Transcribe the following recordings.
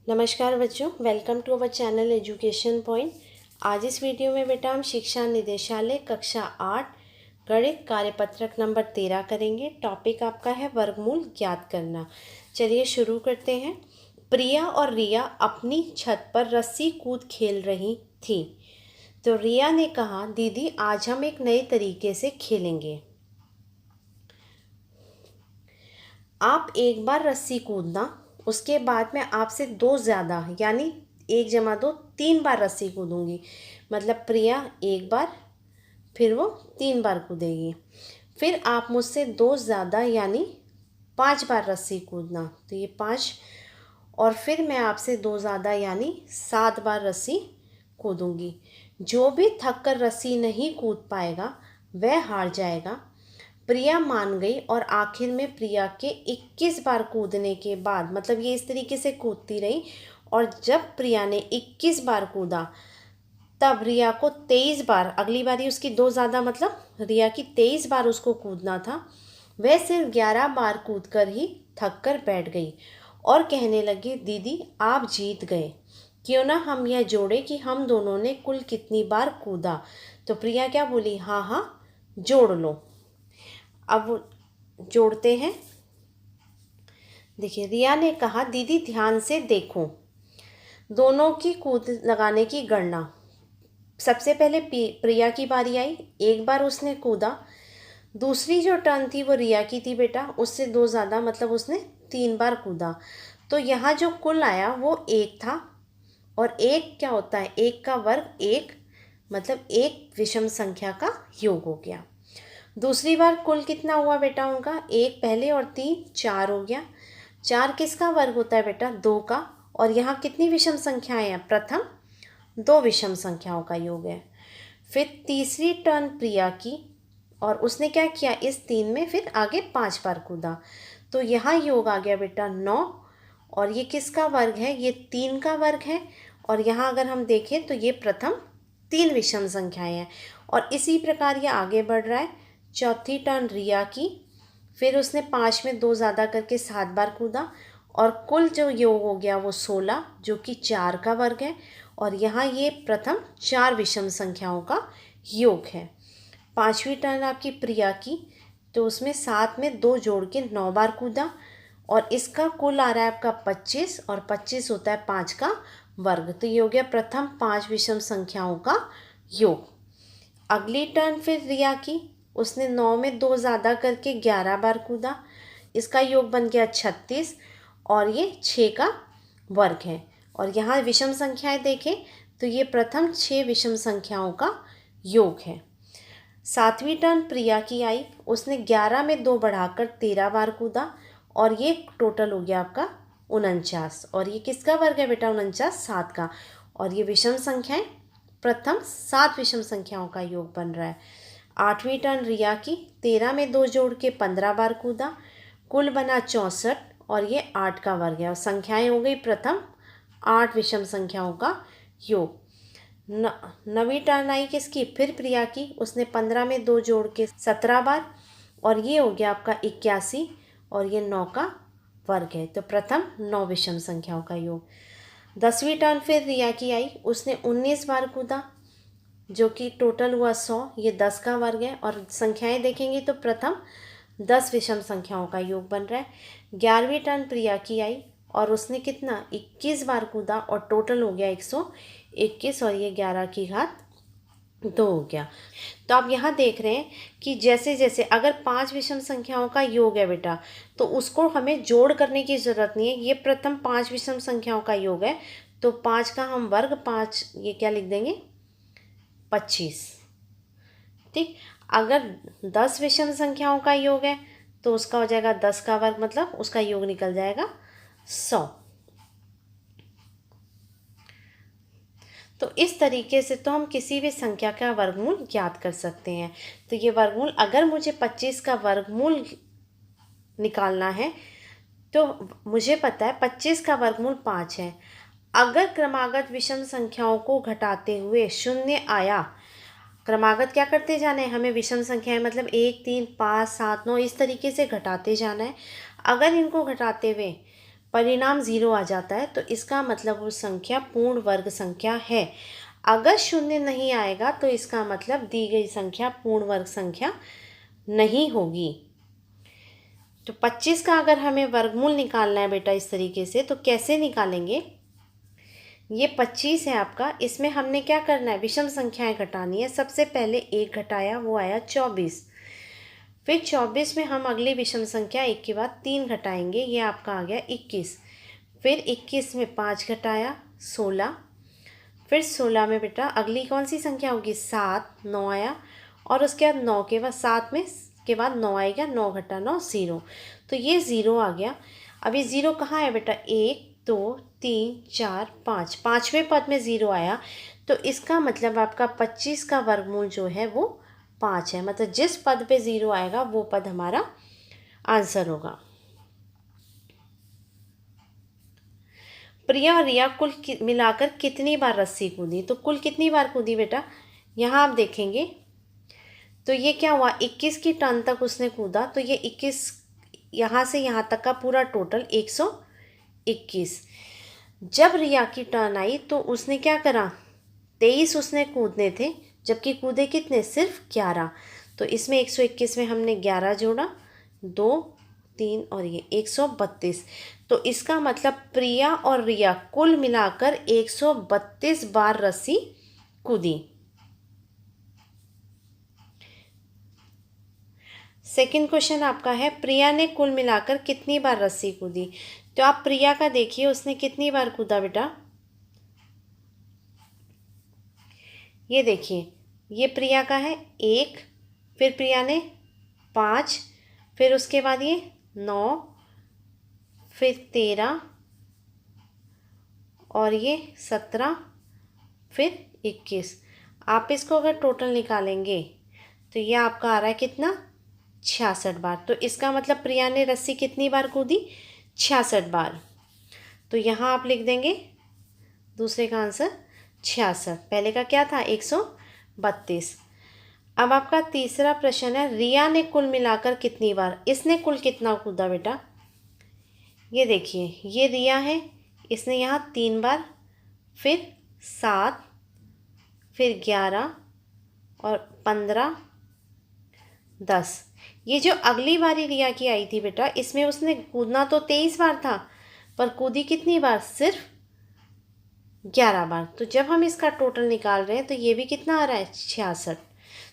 नमस्कार बच्चों, welcome to our channel education point. आज इस वीडियो में बेटा हम शिक्षा निदेशालय कक्षा 8 गणित कार्यपत्रक नंबर 13 करेंगे। टॉपिक आपका है वर्गमूल ज्ञात करना। चलिए शुरू करते हैं। प्रिया और रिया अपनी छत पर रस्सी कूद खेल रही थी। तो रिया ने कहा, दीदी आज हम एक नए तरीके से खेलेंगे। आप एक बार रस्सी कूदना, उसके बाद मैं आपसे दो ज़्यादा यानी 1 + 2 3 बार रस्सी कूदूँगी। मतलब प्रिया एक बार, फिर वो 3 बार कूदेगी। फिर आप मुझसे दो ज़्यादा यानी 5 बार रस्सी कूदना। तो ये 5, और फिर मैं आपसे दो ज़्यादा यानी 7 बार रस्सी कूदूँगी। जो भी थक कर रस्सी नहीं कूद पाएगा वह हार जाएगा। प्रिया मान गई और आखिर में प्रिया के 21 बार कूदने के बाद, मतलब ये इस तरीके से कूदती रही, और जब प्रिया ने 21 बार कूदा तब रिया को 23 बार, अगली बारी उसकी दो ज़्यादा, मतलब रिया की 23 बार उसको कूदना था। वह सिर्फ 11 बार कूद कर ही थक कर बैठ गई और कहने लगी, दीदी आप जीत गए। क्यों ना हम यह जोड़े कि हम दोनों ने कुल कितनी बार कूदा। तो प्रिया क्या बोली, हाँ हाँ जोड़ लो। अब जोड़ते हैं। देखिए, रिया ने कहा, दीदी ध्यान से देखो, दोनों की कूद लगाने की गणना। सबसे पहले प्रिया की बारी आई, एक बार उसने कूदा। दूसरी जो टर्न थी वो रिया की थी बेटा, उससे दो ज़्यादा, मतलब उसने 3 बार कूदा। तो यहाँ जो कुल आया वो 1 था। और 1 क्या होता है, 1 का वर्ग 1, मतलब एक विषम संख्या का योग हो गया। दूसरी बार कुल कितना हुआ बेटा उनका, 1 पहले और 3 4 हो गया। 4 किसका वर्ग होता है बेटा, 2 का। और यहाँ कितनी विषम संख्याएं हैं, प्रथम 2 विषम संख्याओं का योग है। फिर तीसरी टर्न प्रिया की, और उसने क्या किया, इस 3 में फिर आगे 5 बार कूदा। तो यहाँ योग आ गया बेटा 9। और ये किसका वर्ग है, ये 3 का वर्ग है। और यहाँ अगर हम देखें तो ये प्रथम 3 विषम संख्याएं हैं। और इसी प्रकार ये आगे बढ़ रहा है। चौथी टर्न रिया की, फिर उसने 5 में 2 ज़्यादा करके 7 बार कूदा, और कुल जो योग हो गया वो 16, जो कि 4 का वर्ग है। और यहाँ ये प्रथम 4 विषम संख्याओं का योग है। पांचवी टर्न आपकी प्रिया की, तो उसमें 7 में 2 जोड़ के 9 बार कूदा, और इसका कुल आ रहा है आपका 25, और 25 होता है 5 का वर्ग। तो ये हो गया प्रथम 5 विषम संख्याओं का योग। अगली टर्न फिर रिया की, उसने 9 में 2 ज़्यादा करके 11 बार कूदा। इसका योग बन गया 36, और ये 6 का वर्ग है। और यहाँ विषम संख्याएं देखें तो ये प्रथम 6 विषम संख्याओं का योग है। सातवीं टर्न प्रिया की आई, उसने 11 में 2 बढ़ाकर 13 बार कूदा, और ये टोटल हो गया आपका 49। और ये किसका वर्ग है बेटा, 49 7 का। और ये विषम संख्याएं प्रथम 7 विषम संख्याओं का योग बन रहा है। आठवीं टर्न रिया की, 13 में 2 जोड़ के 15 बार कूदा, कुल बना 64, और ये 8 का वर्ग है। और संख्याएं हो गई प्रथम 8 विषम संख्याओं का योग। नवीं टर्न आई किसकी, फिर प्रिया की, उसने 15 में 2 जोड़ के 17 बार, और ये हो गया आपका 81, और ये 9 का वर्ग है। तो प्रथम 9 विषम संख्याओं का योग। 10वीं टर्न फिर रिया की आई, उसने 19 बार कूदा, जो कि टोटल हुआ 100, ये 10 का वर्ग है। और संख्याएं देखेंगे तो प्रथम 10 विषम संख्याओं का योग बन रहा है। 11वीं टर्न प्रिया की आई, और उसने कितना 21 बार कूदा, और टोटल हो गया 121, और ये 11 की घात 2 हो गया। तो आप यहाँ देख रहे हैं कि जैसे जैसे अगर 5 विषम संख्याओं का योग है बेटा, तो उसको हमें जोड़ करने की ज़रूरत नहीं है। ये प्रथम 5 विषम संख्याओं का योग है, तो 5 का हम वर्ग 5, ये क्या लिख देंगे 25। ठीक, अगर 10 विषम संख्याओं का योग है तो उसका हो जाएगा 10 का वर्ग, मतलब उसका योग निकल जाएगा 100। तो इस तरीके से तो हम किसी भी संख्या का वर्गमूल ज्ञात कर सकते हैं। तो ये वर्गमूल, अगर मुझे 25 का वर्गमूल निकालना है तो मुझे पता है 25 का वर्गमूल 5 है। अगर क्रमागत विषम संख्याओं को घटाते हुए शून्य आया, क्रमागत क्या करते जाना है, हमें विषम संख्याएं मतलब 1 3 5 7 9 इस तरीके से घटाते जाना है। अगर इनको घटाते हुए परिणाम 0 आ जाता है तो इसका मतलब वो संख्या पूर्ण वर्ग संख्या है। अगर शून्य नहीं आएगा तो इसका मतलब दी गई संख्या पूर्ण वर्ग संख्या नहीं होगी। तो 25 का अगर हमें वर्गमूल निकालना है बेटा इस तरीके से, तो कैसे निकालेंगे? ये 25 है आपका, इसमें हमने क्या करना है, विषम संख्याएं घटानी है। सबसे पहले 1 घटाया, वो आया 24। फिर 24 में हम अगली विषम संख्या 1 के बाद 3 घटाएंगे, ये आपका आ गया 21। फिर 21 में 5 घटाया 16। फिर 16 में बेटा अगली कौन सी संख्या होगी, 7, 9 आया। और उसके बाद 9 के बाद 7 में के बाद 9 आएगा, 9 घटा 9 0। तो ये 0 आ गया। अब ये 0 कहाँ है बेटा, 1 2 3 4 5, पाँचवें पद में 0 आया। तो इसका मतलब आपका 25 का वर्गमूल जो है वो 5 है। मतलब जिस पद पे 0 आएगा वो पद हमारा आंसर होगा। प्रिया और रिया कुल मिलाकर कितनी बार रस्सी कूदी? तो कुल कितनी बार कूदी बेटा, यहाँ आप देखेंगे तो ये क्या हुआ, 21 की टर्न तक उसने कूदा। तो ये 21 यहाँ से यहाँ तक का पूरा टोटल 121। जब रिया की टर्न आई तो उसने क्या करा, 23 उसने कूदने थे, जबकि कूदे कितने, सिर्फ 11। तो इसमें 121 में हमने 11 जोड़ा, 2 3 और ये 132। तो इसका मतलब प्रिया और रिया कुल मिलाकर 132 बार रस्सी कूदी। सेकंड क्वेश्चन आपका है, प्रिया ने कुल मिलाकर कितनी बार रस्सी कूदी? तो आप प्रिया का देखिए, उसने कितनी बार कूदा बेटा, ये देखिए, ये प्रिया का है 1, फिर प्रिया ने 5, फिर उसके बाद ये 9, फिर 13 और ये 17, फिर 21। आप इसको अगर टोटल निकालेंगे तो ये आपका आ रहा है कितना, 66 बार। तो इसका मतलब प्रिया ने रस्सी कितनी बार कूदी, 66 बार। तो यहाँ आप लिख देंगे दूसरे का आंसर 66, पहले का क्या था 132। अब आपका तीसरा प्रश्न है, रिया ने कुल मिलाकर कितनी बार, इसने कुल कितना कूदा बेटा? ये देखिए, ये रिया है, इसने यहाँ 3 बार, फिर 7, फिर 11 और 15, 10। ये जो अगली बारी रिया की आई थी बेटा, इसमें उसने कूदना तो 23 बार था, पर कूदी कितनी बार, सिर्फ 11 बार। तो जब हम इसका टोटल निकाल रहे हैं तो ये भी कितना आ रहा है, 66।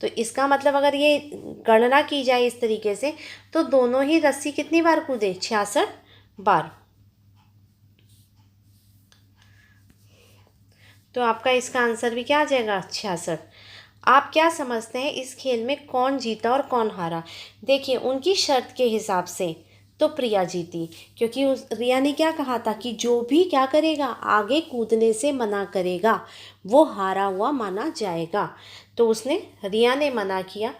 तो इसका मतलब अगर ये गणना की जाए इस तरीके से तो दोनों ही रस्सी कितनी बार कूदे, 66 बार। तो आपका इसका आंसर भी क्या आ जाएगा, 66। आप क्या समझते हैं इस खेल में कौन जीता और कौन हारा? देखिए, उनकी शर्त के हिसाब से तो प्रिया जीती, क्योंकि उस रिया ने क्या कहा था कि जो भी क्या करेगा, आगे कूदने से मना करेगा वो हारा हुआ माना जाएगा। तो उसने, रिया ने मना किया।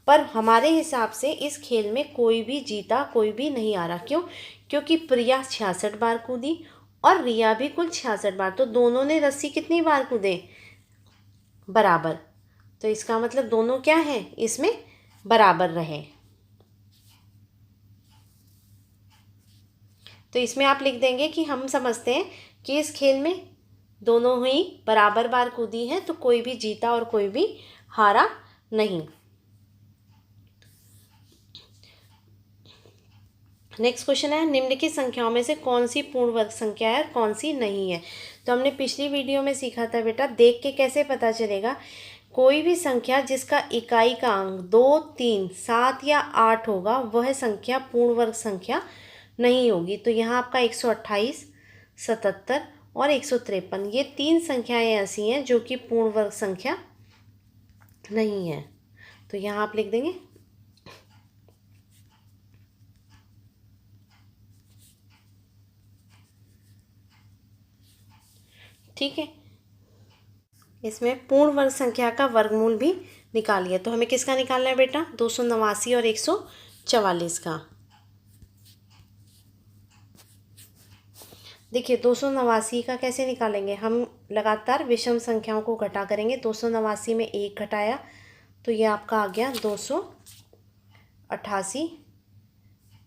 पर हमारे हिसाब से इस खेल में कोई भी जीता, कोई भी नहीं हारा। क्यों? क्योंकि प्रिया 66 बार कूदी और रिया भी कुल 66 बार। तो दोनों ने रस्सी कितनी बार कूदे, बराबर। तो इसका मतलब दोनों क्या हैं, इसमें बराबर रहे। तो इसमें आप लिख देंगे कि हम समझते हैं कि इस खेल में दोनों ही बराबर बार कूदी हैं, तो कोई भी जीता और कोई भी हारा नहीं। नेक्स्ट क्वेश्चन है, निम्नलिखित संख्याओं में से कौन सी पूर्ण वर्ग संख्या है और कौन सी नहीं है? तो हमने पिछली वीडियो में सीखा था बेटा, देख के कैसे पता चलेगा, कोई भी संख्या जिसका इकाई का अंक 2, 3, 7 या 8 होगा वह संख्या पूर्ण वर्ग संख्या नहीं होगी। तो यहाँ आपका 128, 77 और 153, ये 3 संख्याएं ऐसी हैं जो कि पूर्ण वर्ग संख्या नहीं है। तो यहाँ आप लिख देंगे। ठीक है, इसमें पूर्ण वर्ग संख्या का वर्गमूल भी निकालिए। तो हमें किसका निकालना है बेटा, 289 और 144 का। देखिए, 289 का कैसे निकालेंगे, हम लगातार विषम संख्याओं को घटा करेंगे। 289 में 1 घटाया तो ये आपका आ गया 288,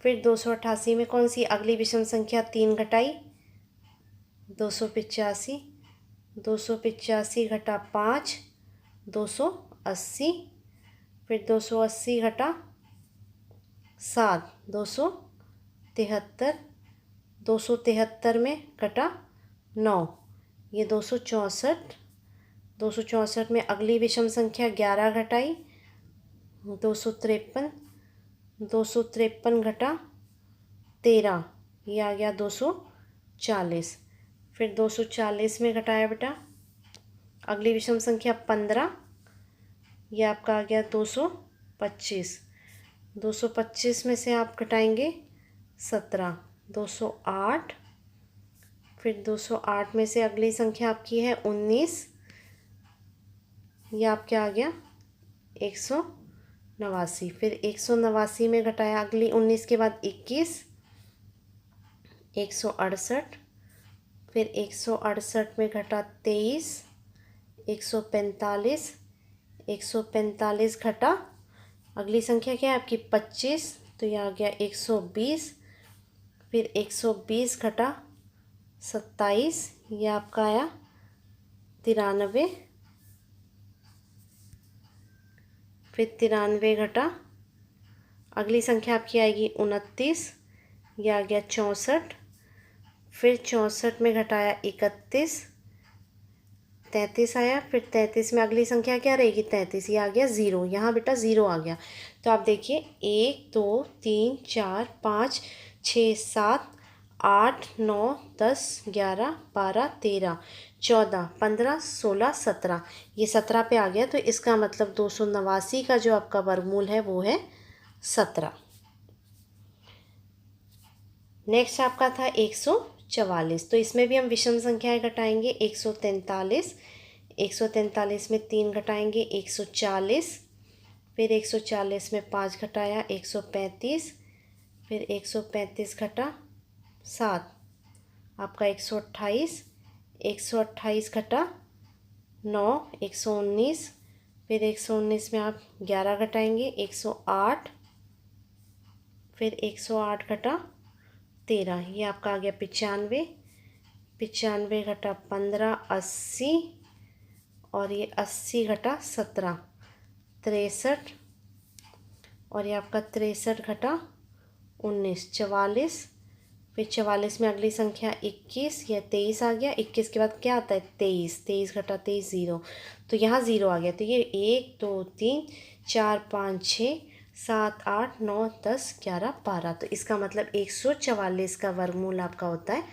फिर 288 में कौन सी अगली विषम संख्या 3 घटाई, 285, 285 घटा 5, 280, फिर 280 घटा 7, 273, 273 में घटा 9, ये 264, 264 में अगली विषम संख्या 11 घटाई, 253, 253 घटा 13, ये आ गया 240, फिर 240 में घटाया बेटा अगली विषम संख्या 15, ये आपका आ गया 225, 225 में से आप घटाएंगे 17, 208, फिर 208 में से अगली संख्या आपकी है 19, ये आपका आ गया 189, फिर 189 में घटाया अगली 19 के बाद 21, 168, फिर 168 में घटा 23, 145, 145 घटा अगली संख्या क्या है आपकी 25, तो यह आ गया 120, फिर 120 घटा 27, ये आपका आया 93, फिर 93 घटा अगली संख्या आपकी आएगी 29, यह आ गया 64, फिर 64 में घटाया 31, 33 आया, फिर 33 में अगली संख्या क्या रहेगी 33, ये आ गया 0, यहाँ बेटा 0 आ गया। तो आप देखिए 1 2 3 4 5 6 7 8 9 10 11 12 13 14 15 16 17, ये 17 पे आ गया। तो इसका मतलब 289 का जो आपका वर्गमूल है वो है 17। नेक्स्ट आपका था 144, तो इसमें भी हम विषम संख्याएं घटाएंगे। 143, 143 में 3 घटाएंगे 140, फिर 140 में 5 घटाया 135, फिर 135 घटा 7 आपका 128, 128 घटा 9 119, फिर 119 में आप 11 घटाएंगे 108, फिर 108 घटा 13, ये आपका आ गया 95, 95 घटा 15 80, और ये 80 घटा 17 63, और ये आपका 63 घटा 19 44, फिर 44 में अगली संख्या 21, यह 23 आ गया। 21 के बाद क्या आता है 23, 23 घटा 23 0, तो यहाँ 0 आ गया। तो ये 1 2 3 4 5 6 7 8 9 10 11 12, तो इसका मतलब 144 का वर्गमूल आपका होता है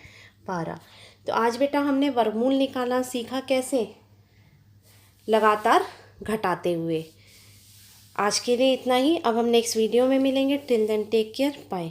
12। तो आज बेटा हमने वर्गमूल निकालना सीखा कैसे, लगातार घटाते हुए। आज के लिए इतना ही, अब हम नेक्स्ट वीडियो में मिलेंगे। Till then take care, bye.